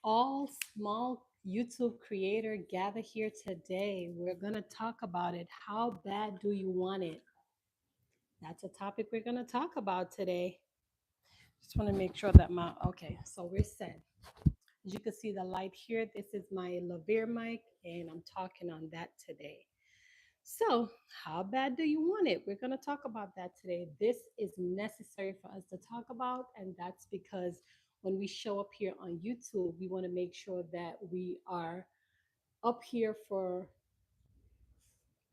All small YouTube creator gather here today. We're going to talk about it. How bad do you want it? That's a topic we're going to talk about today. Just want to make sure that okay, so we're set. As you can see the light here, this is my lavalier mic and I'm talking on that today. So, how bad do you want it? We're going to talk about that today. This is necessary for us to talk about, and that's because when we show up here on YouTube, we want to make sure that we are up here for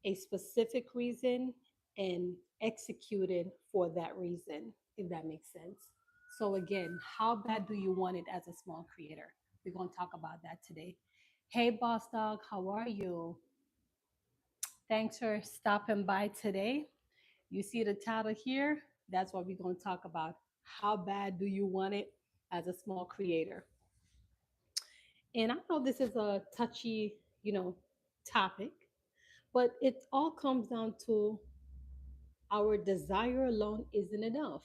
a specific reason and executed for that reason, if that makes sense. So, again, how bad do you want it as a small creator? We're going to talk about that today. Hey, Boss Dog, how are you? Thanks for stopping by today. You see the title here? That's what we're going to talk about. How bad do you want it as a small creator? And I know this is a touchy, topic, but it all comes down to our desire alone isn't enough.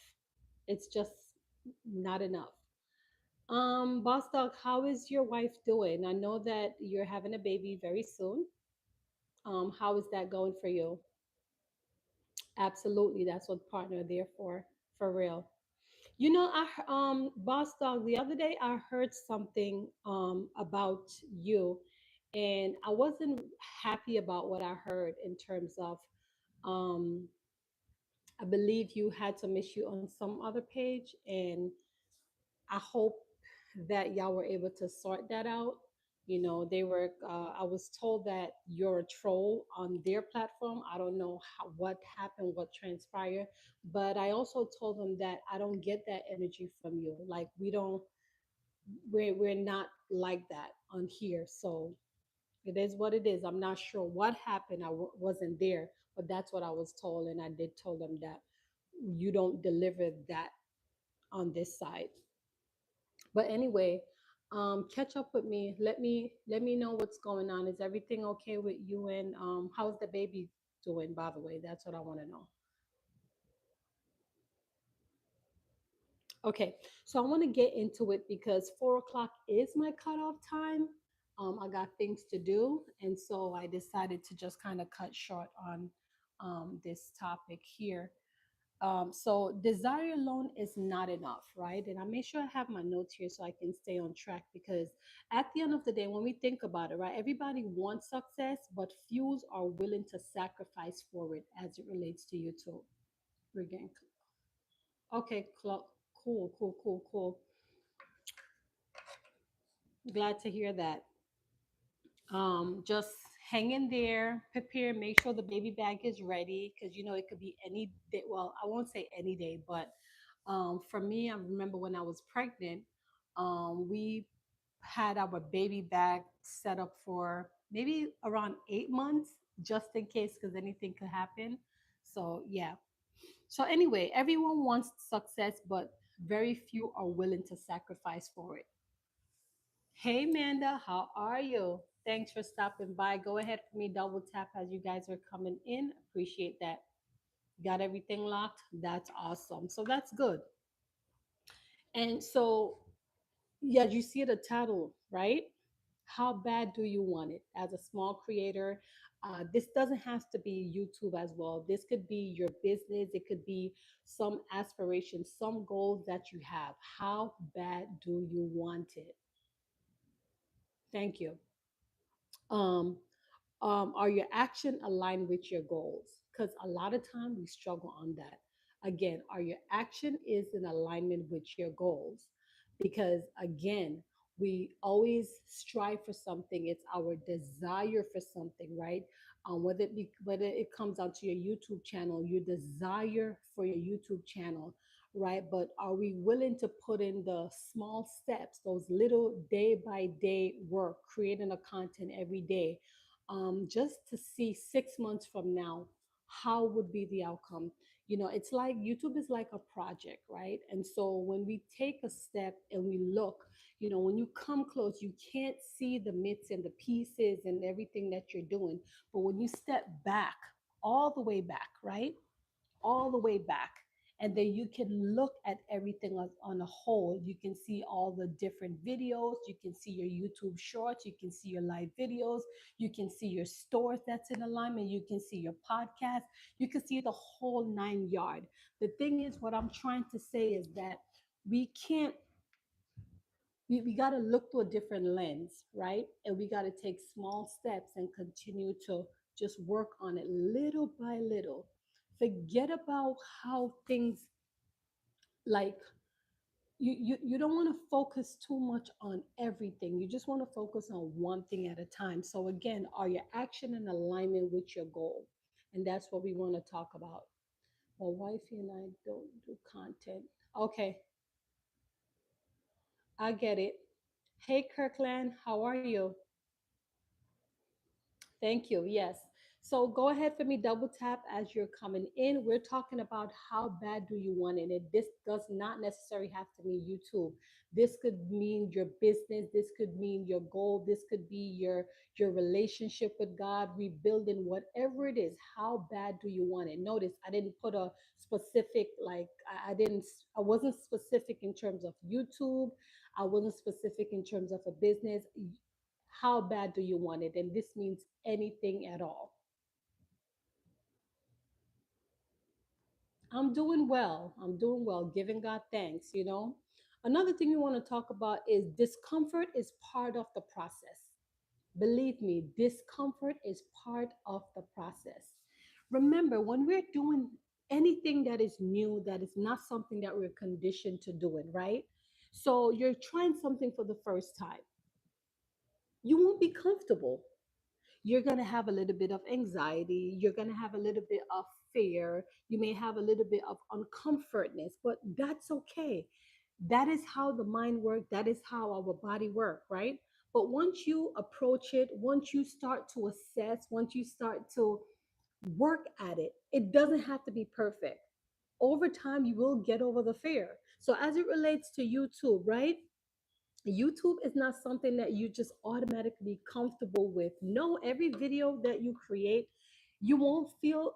It's just not enough. Boss Dog, how is your wife doing? I know that you're having a baby very soon. How is that going for you? Absolutely, that's what partner are there for real. Boss Dog, the other day I heard something about you, and I wasn't happy about what I heard in terms of um I believe you had some issue on some other page, and I hope that y'all were able to sort that out. I was told that you're a troll on their platform. I don't know what happened, what transpired, but I also told them that I don't get that energy from you. Like, we're not like that on here. So it is what it is. I'm not sure what happened. Wasn't there, but that's what I was told. And I did tell them that you don't deliver that on this side. But anyway, catch up with me. Let me know what's going on. Is everything okay with you? And how's the baby doing? By the way, that's what I want to know. Okay, so I want to get into it because 4 o'clock is my cutoff time. I got things to do, and so I decided to just kind of cut short on this topic here. So desire alone is not enough, right? And I make sure I have my notes here so I can stay on track because at the end of the day, when we think about it, right, everybody wants success, but few are willing to sacrifice for it as it relates to YouTube. We're getting okay, cool, cool, cool, cool. Glad to hear that. Just hang in there, prepare, make sure the baby bag is ready because it could be any day. Well, I won't say any day, but for me, I remember when I was pregnant, we had our baby bag set up for maybe around 8 months, just in case, because anything could happen. So yeah. So anyway, everyone wants success, but very few are willing to sacrifice for it. Hey, Amanda, how are you? Thanks for stopping by. Go ahead for me, double tap as you guys are coming in. Appreciate that. Got everything locked? That's awesome. So that's good. And so, yeah, you see the title, right? How bad do you want it as a small creator? This doesn't have to be YouTube as well. This could be your business, it could be some aspirations, some goals that you have. How bad do you want it? Thank you. Um, are your action aligned with your goals? Because a lot of time we struggle on that. Again, are your action is in alignment with your goals? Because again, we always strive for something. It's our desire for something, right? Whether it comes out to your YouTube channel, your desire for your YouTube channel, right? But are we willing to put in the small steps, those little day by day work, creating a content every day, just to see 6 months from now how would be the outcome? It's like YouTube is like a project, right? And so when we take a step and we look, when you come close, you can't see the bits and the pieces and everything that you're doing. But when you step back, all the way back, right, all the way back, and then you can look at everything on a whole. You can see all the different videos, you can see your YouTube shorts, you can see your live videos, you can see your stores that's in alignment, you can see your podcast, you can see the whole 9 yard. The thing is, what I'm trying to say is that we can't we got to look through a different lens, right? And we got to take small steps and continue to just work on it little by little. Forget about how things, like, you don't want to focus too much on everything. You just want to focus on one thing at a time. So again, are your action in alignment with your goal? And that's what we want to talk about. Well, wifey and I don't do content. Okay, I get it. Hey, Kirkland, how are you? Thank you. Yes. So go ahead for me, double tap as you're coming in. We're talking about how bad do you want it? And this does not necessarily have to mean YouTube. This could mean your business. This could mean your goal. This could be your relationship with God, rebuilding whatever it is. How bad do you want it? Notice I didn't put a specific, like I wasn't specific in terms of YouTube. I wasn't specific in terms of a business. How bad do you want it? And this means anything at all. I'm doing well. I'm doing well, giving God thanks. Another thing we want to talk about is discomfort is part of the process. Believe me, discomfort is part of the process. Remember, when we're doing anything that is new, that is not something that we're conditioned to doing, right? So you're trying something for the first time. You won't be comfortable. You're going to have a little bit of anxiety. You're going to have a little bit of fear. You may have a little bit of uncomfortness, but that's okay. That is how the mind works. That is how our body works, right? But once you approach it, once you start to assess, once you start to work at it, it doesn't have to be perfect. Over time, you will get over the fear. So, as it relates to YouTube, right? YouTube is not something that you just automatically comfortable with. No, every video that you create, you won't feel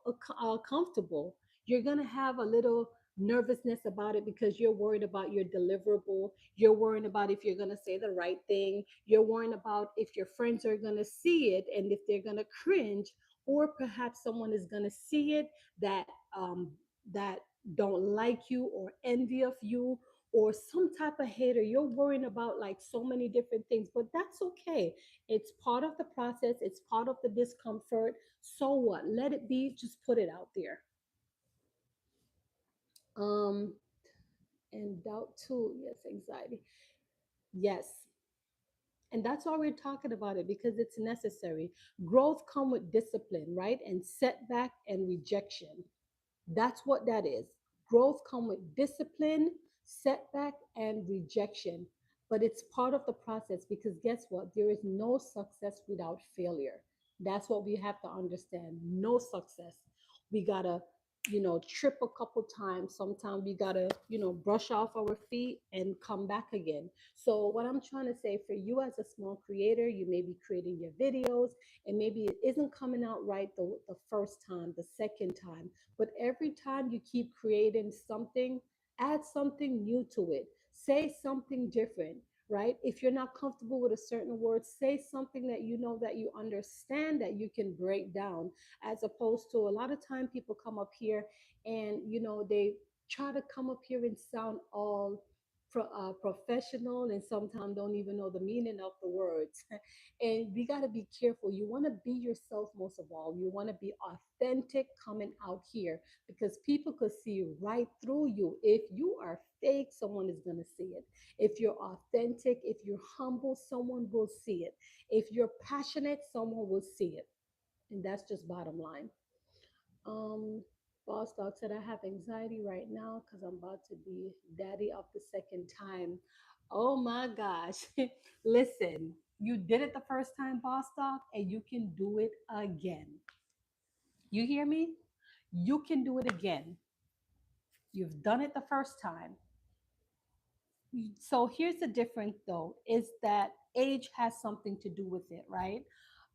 comfortable. You're going to have a little nervousness about it because you're worried about your deliverable. You're worried about if you're going to say the right thing. You're worried about if your friends are going to see it and if they're going to cringe, or perhaps someone is going to see it that that don't like you or envy of you, or some type of hater. You're worrying about like so many different things, but that's okay. It's part of the process, it's part of the discomfort. So what? Let it be, just put it out there. Um, and doubt too. Yes, anxiety. Yes. And that's why we're talking about it, because it's necessary. Growth come with discipline, right? And setback and rejection. That's what that is. Growth comes with discipline, setback, and rejection. But it's part of the process, because guess what? There is no success without failure. That's what we have to understand. No success. We gotta, trip a couple times. Sometimes we gotta, brush off our feet and come back again. So what I'm trying to say, for you as a small creator, you may be creating your videos and maybe it isn't coming out right the first time, the second time, but every time you keep creating something, add something new to it. Say something different, right? If you're not comfortable with a certain word, say something that you know that you understand that you can break down, as opposed to a lot of time people come up here and they try to come up here and sound all professional, and sometimes don't even know the meaning of the words. And we got to be careful. You want to be yourself most of all. You want to be authentic coming out here, because people could see right through you. If you are fake, someone is going to see it. If you're authentic, if you're humble, someone will see it. If you're passionate, someone will see it. And that's just bottom line. Um, Boss Dog said, I have anxiety right now because I'm about to be daddy of the second time. Oh my gosh. Listen, you did it the first time, Boss Dog, and you can do it again. You hear me? You can do it again. You've done it the first time. So here's the difference though, is that age has something to do with it, right?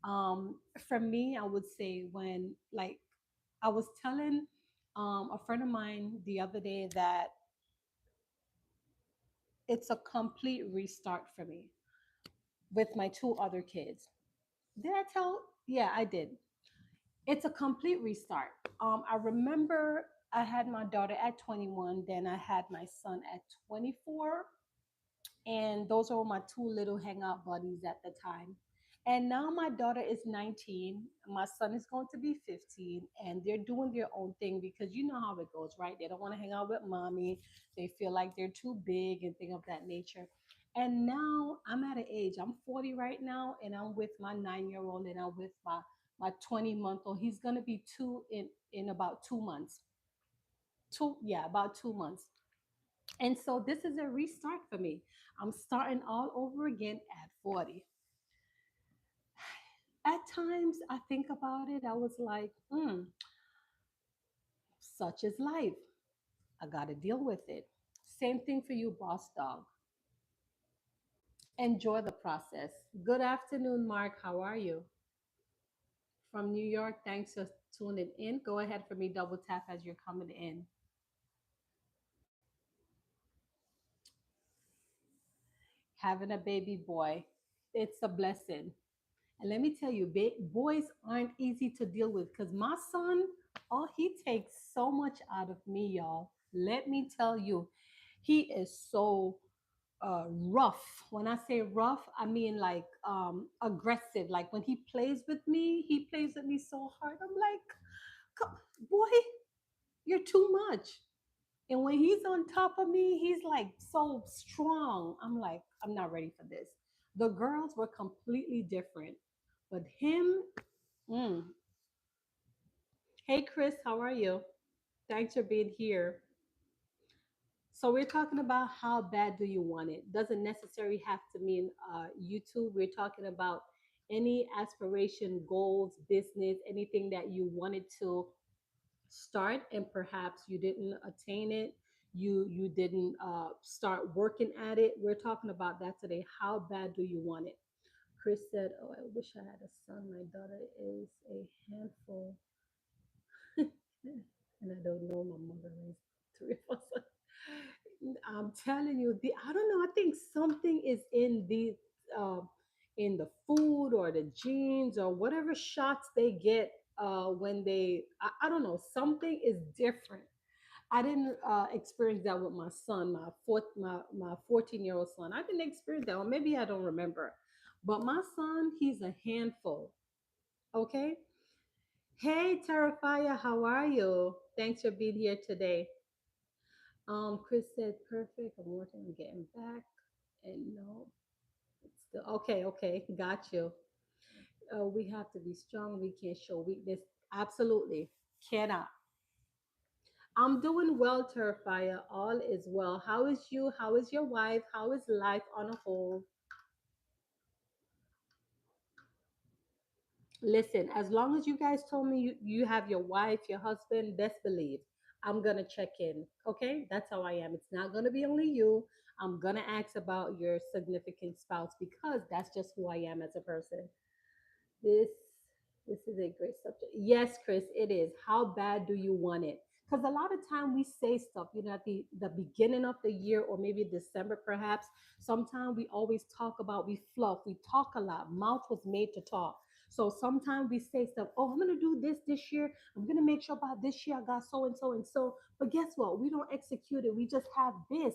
For me, I would say when, like, I was telling A friend of mine the other day that it's a complete restart for me with my two other kids. Did I tell? Yeah, I did. It's a complete restart. I remember I had my daughter at 21, then I had my son at 24, and those were my two little hangout buddies at the time. And now my daughter is 19, my son is going to be 15, and they're doing their own thing because you know how it goes, right? They don't want to hang out with mommy, they feel like they're too big and things of that nature. And now I'm at an age, I'm 40 right now, and I'm with my 9-year old, and I'm with my 20-month old. He's going to be two in about 2 months. Yeah, about 2 months. And so this is a restart for me. I'm starting all over again at 40. At times I think about it, I was like, such is life. I got to deal with it. Same thing for you, boss dog. Enjoy the process. Good afternoon, Mark. How are you? From New York, thanks for tuning in. Go ahead for me, double tap as you're coming in. Having a baby boy, it's a blessing. And let me tell you, boys aren't easy to deal with because my son, oh, he takes so much out of me, y'all. Let me tell you, he is so rough. When I say rough, I mean like aggressive. Like when he plays with me, he plays with me so hard. I'm like, boy, you're too much. And when he's on top of me, he's like so strong. I'm like, I'm not ready for this. The girls were completely different, but him, mm. Hey, Chris, how are you? Thanks for being here. So we're talking about how bad do you want it? Doesn't necessarily have to mean YouTube. We're talking about any aspiration, goals, business, anything that you wanted to start and perhaps you didn't attain it. You didn't start working at it. We're talking about that today. How bad do you want it? Chris said, "Oh, I wish I had a son. My daughter is a handful." And I don't know, my mother raised three of us. I'm telling you, I don't know. I think something is uh, in the food or the genes or whatever shots they get when I don't know. Something is different. I didn't experience that with my son, my 14-year-old son. I didn't experience that, or maybe I don't remember. But my son, he's a handful. Okay. Hey, Terrifier, how are you? Thanks for being here today. Chris said, perfect. I'm working on getting back. And no, it's still okay. Okay, got you. We have to be strong. We can't show weakness. Absolutely. Cannot. I'm doing well, Terrifier. All is well. How is you? How is your wife? How is life on a whole? Listen, as long as you guys told me you have your wife, your husband, best believe I'm gonna check in. Okay, that's how I am. It's not gonna be only you. I'm gonna ask about your significant spouse because that's just who I am as a person. This this is a great subject. Yes, Chris, it is. How bad do you want it? Because a lot of time we say stuff, at the beginning of the year or maybe December perhaps. Sometimes we always talk about we fluff. We talk a lot. Mouth was made to talk. So sometimes we say stuff. Oh, I'm gonna do this year. I'm gonna make sure by this year I got so and so and so. But guess what? We don't execute it. We just have this,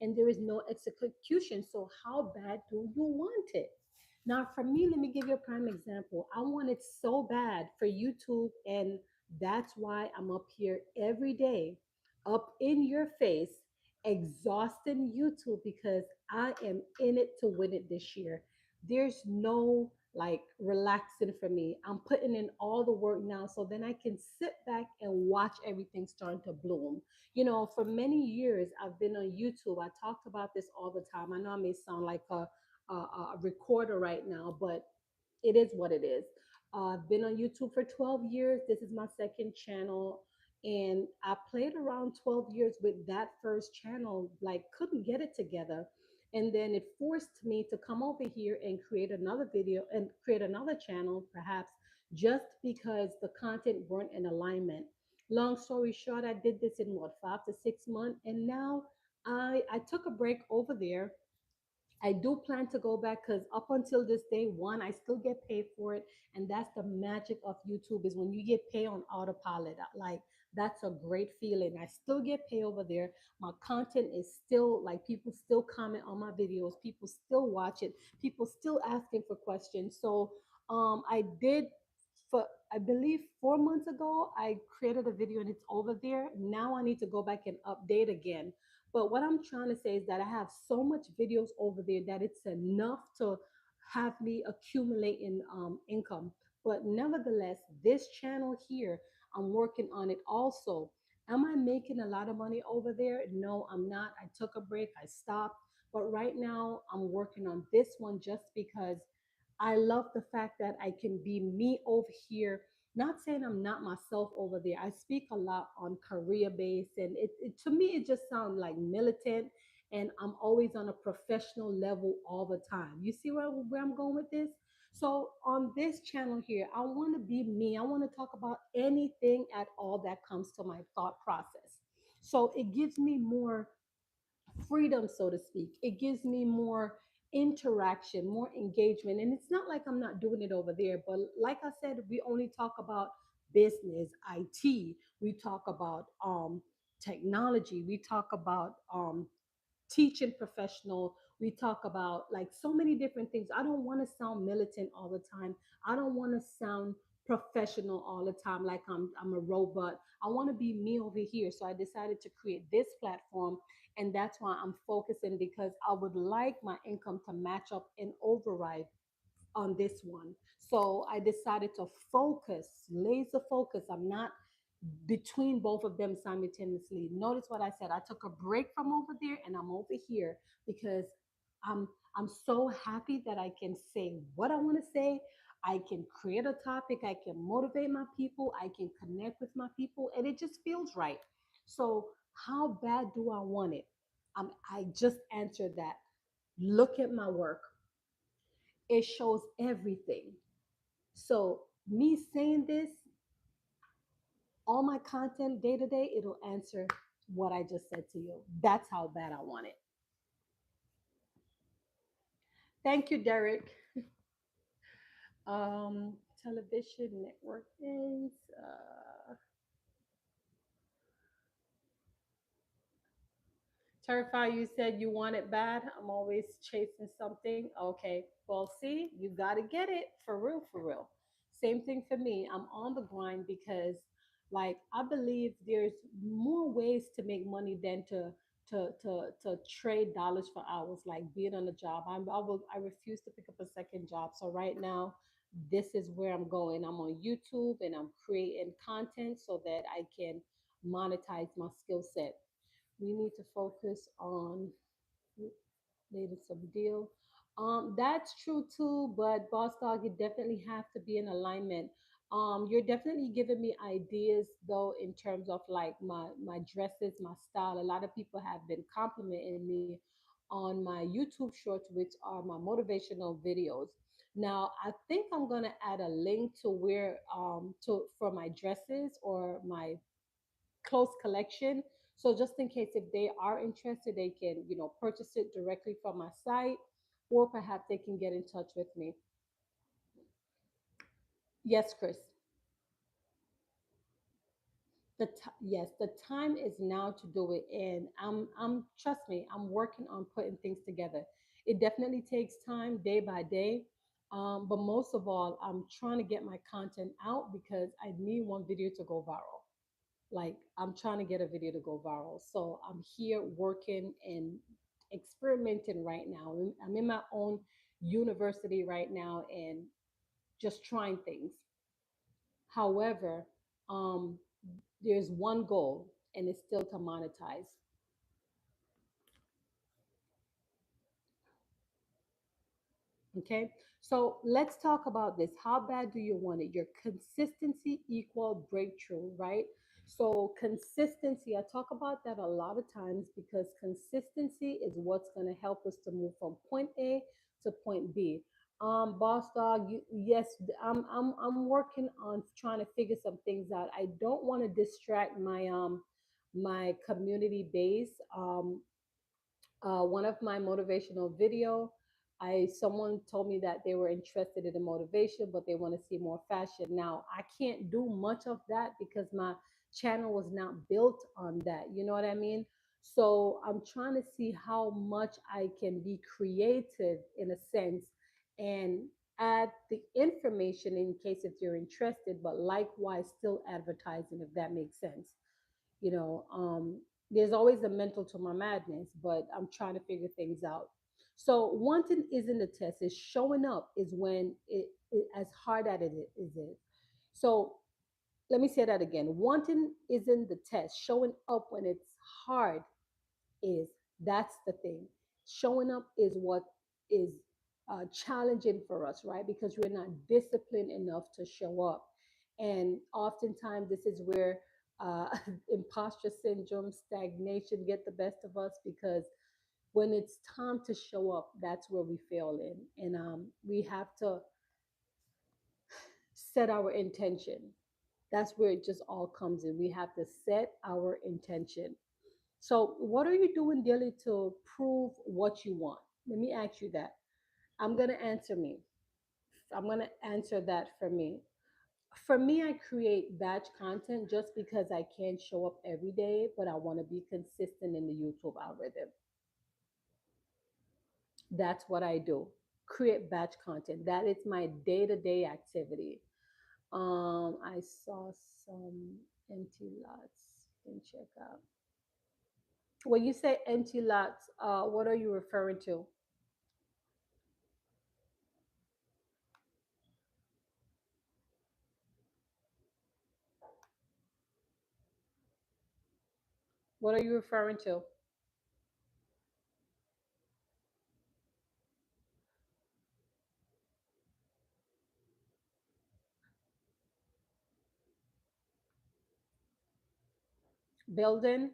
and there is no execution. So how bad do you want it? Now, for me, let me give you a prime example. I want it so bad for YouTube, and that's why I'm up here every day, up in your face, exhausting YouTube because I am in it to win it this year. There's no like relaxing for me. I'm putting in all the work now so then I can sit back and watch everything starting to bloom. For many years, I've been on YouTube. I talked about this all the time. I know I may sound like a recorder right now, but it is what it is. I've been on YouTube for 12 years. This is my second channel. And I played around 12 years with that first channel, like, couldn't get it together. And then it forced me to come over here and create another video and create another channel, perhaps just because the content weren't in alignment. Long story short, I did this in what, 5 to 6 months, and now I took a break over there. I do plan to go back because up until this day, one, I still get paid for it, and that's the magic of YouTube is when you get paid on autopilot. Like that's a great feeling. I still get paid over there. My content is still like people still comment on my videos, people still watch it, people still asking for questions. So I did for I believe 4 months ago, I created a video and it's over there. Now I need to go back and update again, but what I'm trying to say is that I have so much videos over there that it's enough to have me accumulating income. But nevertheless, this channel here, I'm working on it also. Am I making a lot of money over there? No, I'm not. I took a break, I stopped. But right now, I'm working on this one just because I love the fact that I can be me over here. Not saying I'm not myself over there. I speak a lot on career base, and it to me it just sounds like militant. And I'm always on a professional level all the time. You see where I'm going with this? So on this channel here, I want to be me. I want to talk about anything at all that comes to my thought process. So it gives me more freedom, so to speak. It gives me more interaction, more engagement. And it's not like I'm not doing it over there, but like I said, we only talk about business, IT, we talk about technology, we talk about teaching professional, we talk about like so many different things. I don't want to sound militant all the time. I don't want to sound professional all the time like I'm a robot. I want to be me over here, so I decided to create this platform, and that's why I'm focusing, because I would like my income to match up and override on this one. So I decided to focus, laser focus. I'm not between both of them simultaneously. Notice what I said. I took a break from over there and I'm over here because I'm I'm so happy that I can say what I want to say. I can create a topic, I can motivate my people, I can connect with my people, and it just feels right. So how bad do I want it? I just answered that. Look at my work. It shows everything. So me saying this, all my content day to day, it'll answer what I just said to you. That's how bad I want it. Thank you, Derek. Television network things. Terrify, you said you want it bad. I'm always chasing something. Okay. Well, see, you got to get it for real, for real. Same thing for me. I'm on the grind because, like, I believe there's more ways to make money than to trade dollars for hours, like being on a job. I refuse to pick up a second job. So right now, this is where I'm going. I'm on YouTube and I'm creating content so that I can monetize my skill set. We need to focus on later some deal. That's true too, but boss dog, you definitely have to be in alignment. You're definitely giving me ideas though in terms of like my dresses, my style. A lot of people have been complimenting me on my YouTube shorts, which are my motivational videos. Now, I think I'm gonna add a link to where to for my dresses or my close collection. So just in case if they are interested, they can, purchase it directly from my site, or perhaps they can get in touch with me. Yes, Chris. Yes, the time is now to do it, and I'm trust me, I'm working on putting things together. It definitely takes time day by day, but most of all, I'm trying to get my content out because I need one video to go viral. Like I'm trying to get a video to go viral. So I'm here working and experimenting right now. I'm in my own university right now and just trying things. However, um, there's one goal and it's still to monetize. Okay, so let's talk about this. How bad do you want it? Your consistency equal breakthrough, right? So consistency, I talk about that a lot of times because consistency is what's going to help us to move from point A to point B. Boss dog, yes, I'm working on trying to figure some things out. I don't want to distract my community base. One of my motivational video, I someone told me that they were interested in the motivation, but they want to see more fashion. Now I can't do much of that because my channel was not built on that. You know what I mean? So I'm trying to see how much I can be creative in a sense and add the information in case if you're interested, but likewise still advertising if that makes sense. you know um there's always a mental to my madness, but I'm trying to figure things out. So wanting isn't a test, is showing up is when it as hard as it is. So let me say that again. Wanting isn't the test, showing up when it's hard is. That's the thing. Showing up is what is challenging for us, right? Because we're not disciplined enough to show up. And oftentimes, this is where uh, imposter syndrome, stagnation get the best of us because when it's time to show up, that's where we fail in. And we have to set our intention. That's where it just all comes in. We have to set our intention. So, what are you doing daily to prove what you want? Let me ask you that. I'm going to answer me. I'm going to answer that for me. For me, I create batch content just because I can't show up every day, but I want to be consistent in the YouTube algorithm. That's what I do. Create batch content. That is my day-to-day activity. I saw some empty lots. You can check out. When you say empty lots, what are you referring to? What are you referring to? Building?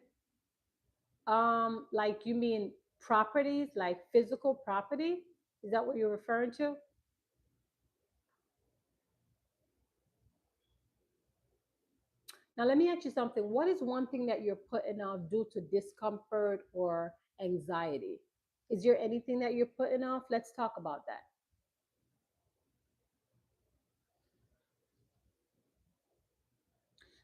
Like you mean properties, like physical property? Is that what you're referring to? Now, let me ask you something. What is one thing that you're putting off due to discomfort or anxiety? Is there anything that you're putting off? Let's talk about that.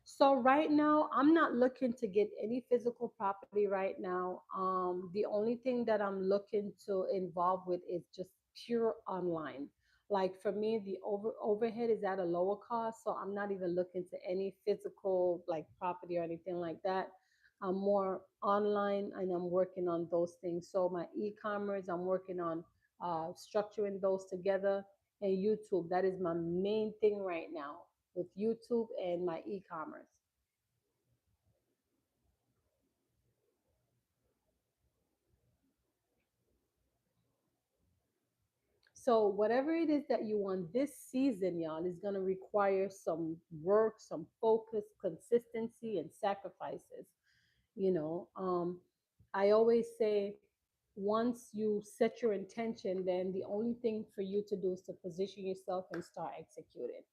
So right now, I'm not looking to get any physical property right now. The only thing that I'm looking to involve with is just pure online. Like for me, the overhead is at a lower cost, so I'm not even looking to any physical like property or anything like that. I'm more online, and I'm working on those things. So my e-commerce, I'm working on structuring those together, and YouTube. That is my main thing right now with YouTube and my e-commerce. So whatever it is that you want this season, y'all, is going to require some work, some focus, consistency, and sacrifices. You know, I always say once you set your intention, then the only thing for you to do is to position yourself and start executing.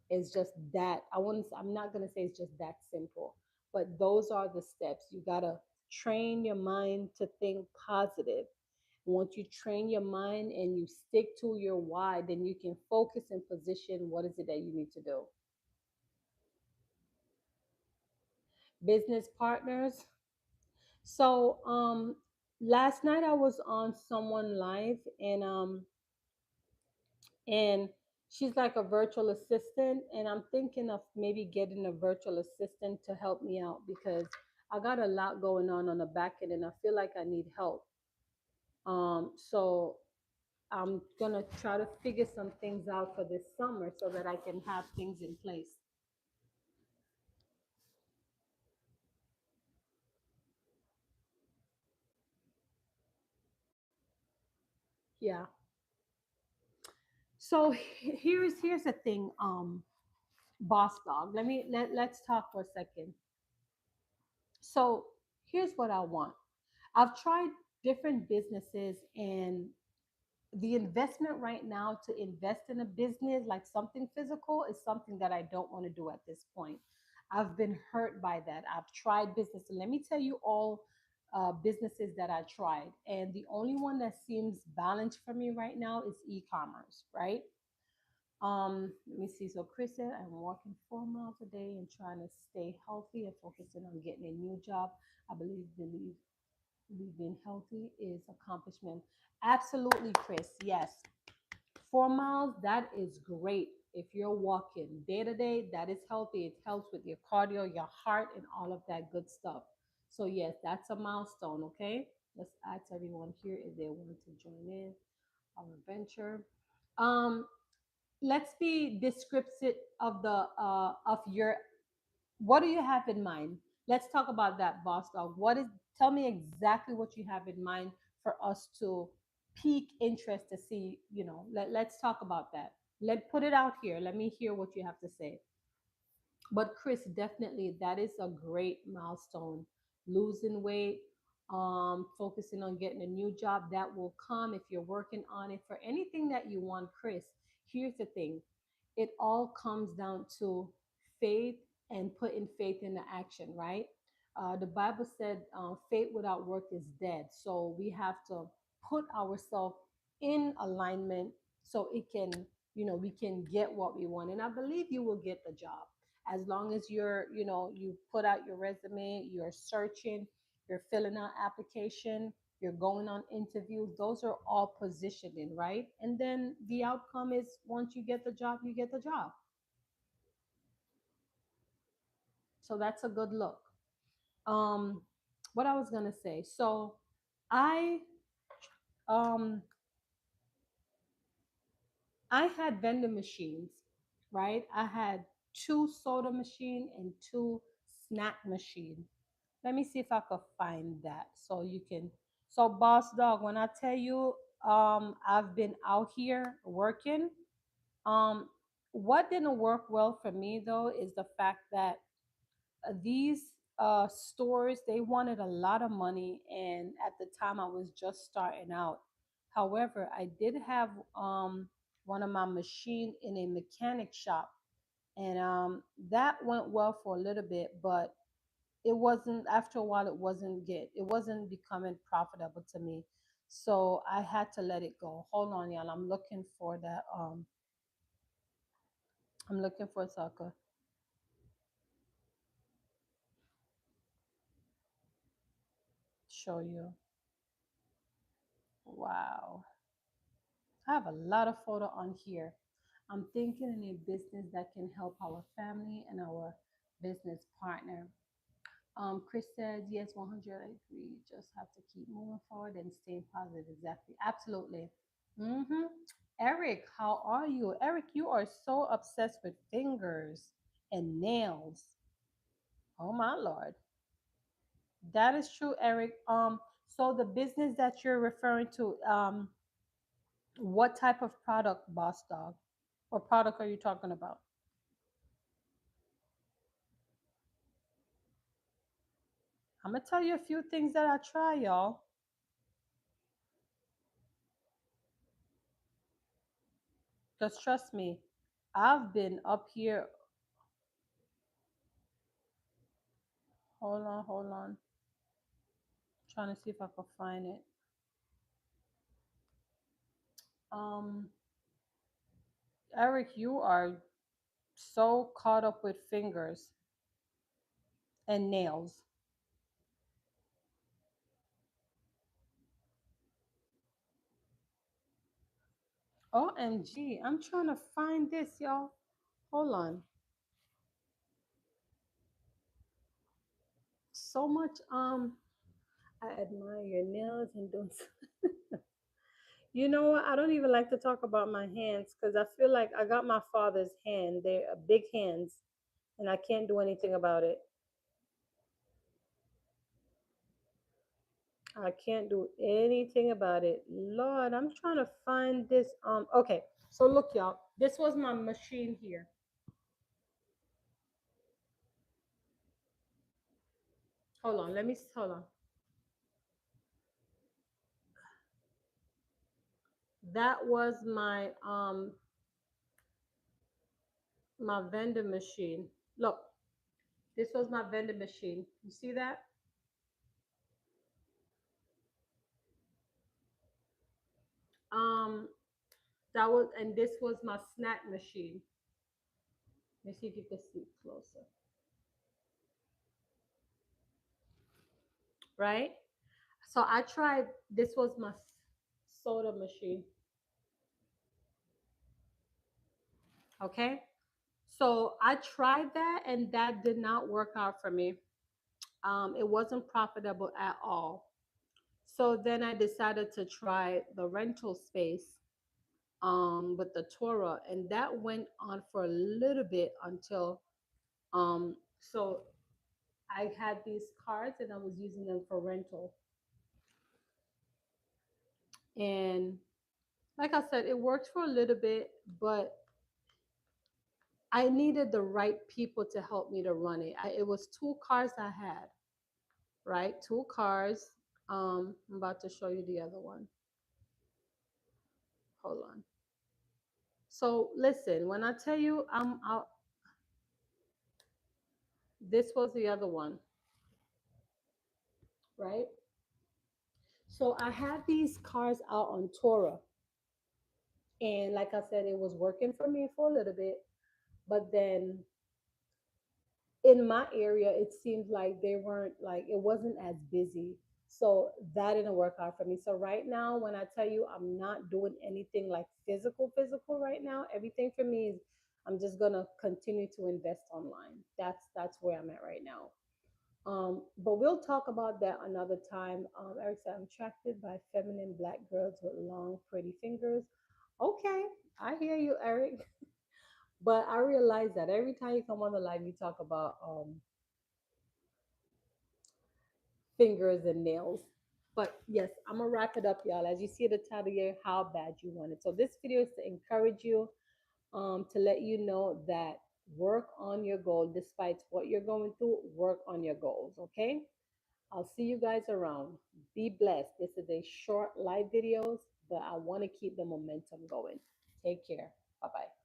It's just that I'm not going to say it's just that simple, but those are the steps. You got to train your mind to think positive. Once you train your mind and you stick to your why, then you can focus and position what is it that you need to do. Business partners. So last night I was on someone live, and she's like a virtual assistant, and I'm thinking of maybe getting a virtual assistant to help me out because I got a lot going on the back end and I feel like I need help. So I'm gonna try to figure some things out for this summer so that I can have things in place. Yeah. So here's the thing, boss dog. Let's talk for a second. So here's what I want. I've tried different businesses, and the investment right now to invest in a business like something physical is something that I don't want to do at this point. I've been hurt by that. I've tried business, and let me tell you all businesses that I tried, and the only one that seems balanced for me right now is e-commerce, right? Let me see. So Chris said, I'm walking 4 miles a day and trying to stay healthy and focusing on getting a new job. I believe being healthy is accomplishment. Absolutely, Chris. Yes. 4 miles, that is great. If you're walking day to day, that is healthy. It helps with your cardio, your heart, and all of that good stuff. So, yes, that's a milestone, okay? Let's ask everyone here if they want to join in our venture. Um, let's be descriptive of the of your what do you have in mind? Let's talk about that, boss dog. What is tell me exactly what you have in mind for us to pique interest to see, let's talk about that. Let put it out here. Let me hear what you have to say. But Chris, definitely that is a great milestone. Losing weight, focusing on getting a new job that will come if you're working on it for anything that you want, Chris. Here's the thing. It all comes down to faith and putting faith into action, right? The Bible said faith without work is dead. So we have to put ourselves in alignment so it can, we can get what we want. And I believe you will get the job as long as you put out your resume, you're searching, you're filling out application, you're going on interviews. Those are all positioning, right? And then the outcome is once you get the job, you get the job. So that's a good look. Um, what I was gonna say. So I um I had vending machines, right? I had two soda machine and two snack machine. Let me see if I could find that so you can. So, boss dog, when I tell you, I've been out here working. Um, what didn't work well for me though is the fact that these stores they wanted a lot of money, and at the time I was just starting out. However, I did have one of my machine in a mechanic shop, and that went well for a little bit, but it wasn't after a while it wasn't becoming profitable to me, so I had to let it go. Hold on, y'all, I'm looking for that. I'm looking for soccer. Show you. Wow, I have a lot of photo on here. I'm thinking in a business that can help our family and our business partner. Chris says, yes, 100. I agree. You just have to keep moving forward and staying positive. Exactly. Absolutely. Mm-hmm. Eric, how are you? Eric, you are so obsessed with fingers and nails. Oh my Lord. That is true, Eric. So the business that you're referring to, what type of product, boss dog? What product are you talking about? I'm gonna tell you a few things that I try, y'all. Because trust me, I've been up here. Hold on. Trying to see if I can find it. Um, Eric, you are so caught up with fingers and nails. OMG, I'm trying to find this, y'all. Hold on. So much. I admire your nails and doing. You know what? I don't even like to talk about my hands because I feel like I got my father's hand. They're big hands, and I can't do anything about it. I can't do anything about it. Lord, I'm trying to find this. Okay. So look, y'all. This was my machine here. Hold on. Hold on. That was my vending machine. Look, this was my vending machine. You see that? Um, that was, and this was my snack machine. Let's see if you can see closer, right? So I tried. This was my soda machine. Okay. So I tried that, and that did not work out for me. It wasn't profitable at all. So then I decided to try the rental space with the Torah, and that went on for a little bit until so I had these cars and I was using them for rental. And like I said, it worked for a little bit, but I needed the right people to help me to run it. It was two cars I had, right? Two cars. I'm about to show you the other one. Hold on. So listen, when I tell you I'm out, this was the other one, right? So I had these cars out on Torah, and like I said, it was working for me for a little bit, but then in my area, it seemed like they weren't like it wasn't as busy. So that didn't work out for me. So right now, when I tell you I'm not doing anything like physical right now, everything for me is I'm just gonna continue to invest online. That's where I'm at right now. But we'll talk about that another time. Eric said, I'm attracted by feminine black girls with long, pretty fingers. Okay, I hear you, Eric. But I realize that every time you come on the live, you talk about fingers and nails. But yes, I'm gonna wrap it up, y'all. As you see the title here, how bad you want it. So this video is to encourage you, to let you know that work on your goal despite what you're going through. Work on your goals, okay? I'll see you guys around. Be blessed. This is a short live videos, but I want to keep the momentum going. Take care. Bye bye.